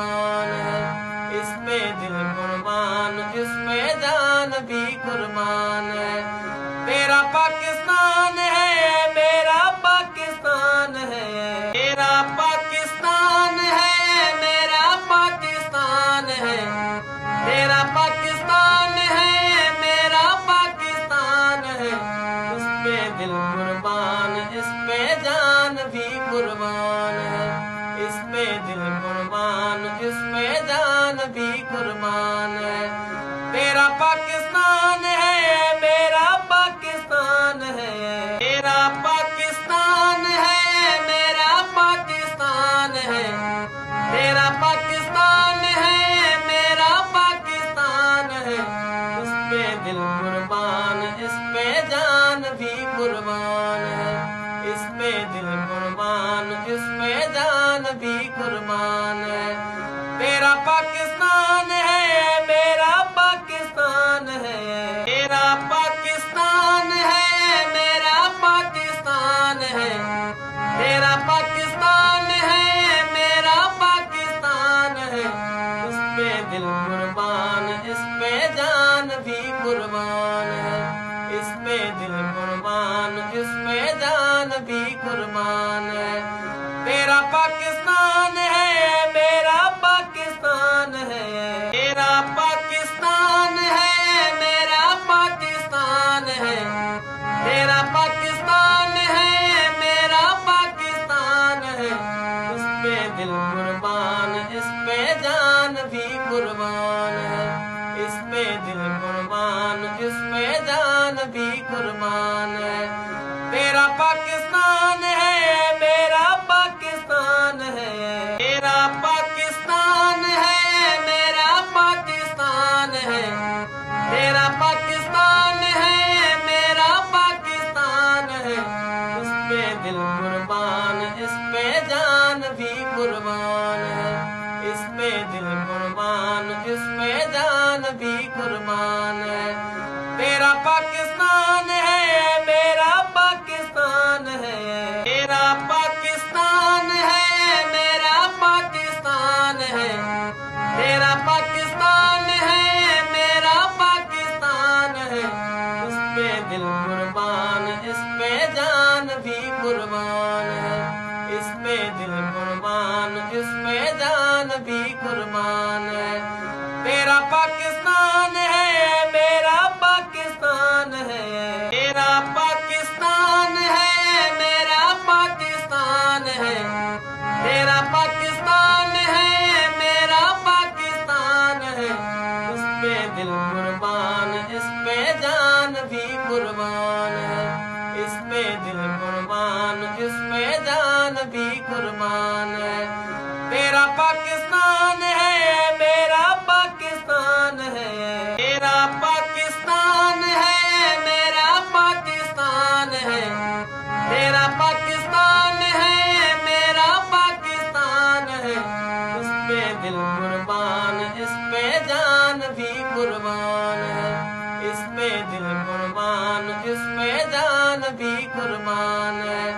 कुर्बान है, इस पे दिल कुर्बान, इस पे जान भी कुर्बान है। तेरा पाकिस्तान है, मेरा पाकिस्तान है, मेरा पाकिस्तान है, मेरा पाकिस्तान है, तेरा पाकिस्तान है, मेरा पाकिस्तान है। उस पे दिल कुर्बान, इस पे जान भी कुर्बान है, इस पे दिल कुर्बान, इस पे जान भी कुर्बान है। तेरा पाकिस्तान है, मेरा पाकिस्तान है, मेरा पाकिस्तान है, मेरा पाकिस्तान है, तेरा पाकिस्तान है, मेरा पाकिस्तान है। उस पे दिल कुर्बान, इस पे जान भी कुर्बान है, इस पे दिल कुर्बान, इस पे जान भी कुर्बान है। तेरा पाकिस्तान है, मेरा पाकिस्तान है, मेरा पाकिस्तान है, मेरा पाकिस्तान है, तेरा पाकिस्तान है, मेरा पाकिस्तान है। उस पे दिल कुर्बान, इस पे जान भी कुर्बान है, इस पे दिल कुर्बान, इस पे जान भी कुर्बान है। तेरा पाकिस्तान है, मेरा पाकिस्तान है, मेरा पाकिस्तान है, मेरा पाकिस्तान है, तेरा पाकिस्तान है, मेरा पाकिस्तान है। उस पे दिल कुर्बान, इस पे जान भी कुर्बान है, इस पे दिल कुर्बान, इस पे जान भी कुर्बान है। तेरा पाकिस्तान है, मेरा पाकिस्तान है, मेरा पाकिस्तान है, मेरा पाकिस्तान है, तेरा पाकिस्तान है, मेरा पाकिस्तान है। उस पे दिल कुर्बान, इस पे जान भी कुर्बान है, इस पे दिल कुर्बान, इस पे जान भी कुर्बान है। तेरा पाकिस्तान है, मेरा पाकिस्तान है, मेरा पाकिस्तान है, मेरा पाकिस्तान है, तेरा पाकिस्तान है, मेरा पाकिस्तान है। उस पे दिल कुर्बान, इस पे जान भी कुर्बान है, इस पे दिल कुर्बान, इस पे जान भी कुर्बान है। तेरा पाकिस्तान है, मेरा पाकिस्तान है, मेरा पाकिस्तान है, मेरा पाकिस्तान है, तेरा पाकिस्तान है, मेरा पाकिस्तान है। उस पे दिल कुर्बान, इस पे जान भी कुर्बान है, इस पे दिल कुर्बान, इस पे जान भी कुर्बान है। तेरा पाकिस्तान है, मेरा पाकिस्तान है, मेरा पाकिस्तान है, मेरा पाकिस्तान है, तेरा पाकिस्तान है, मेरा पाकिस्तान है। उस पे दिल कुर्बान, इस पे जान भी कुर्बान है, इस पे दिल कुर्बान, इस पे जान भी कुर्बान है।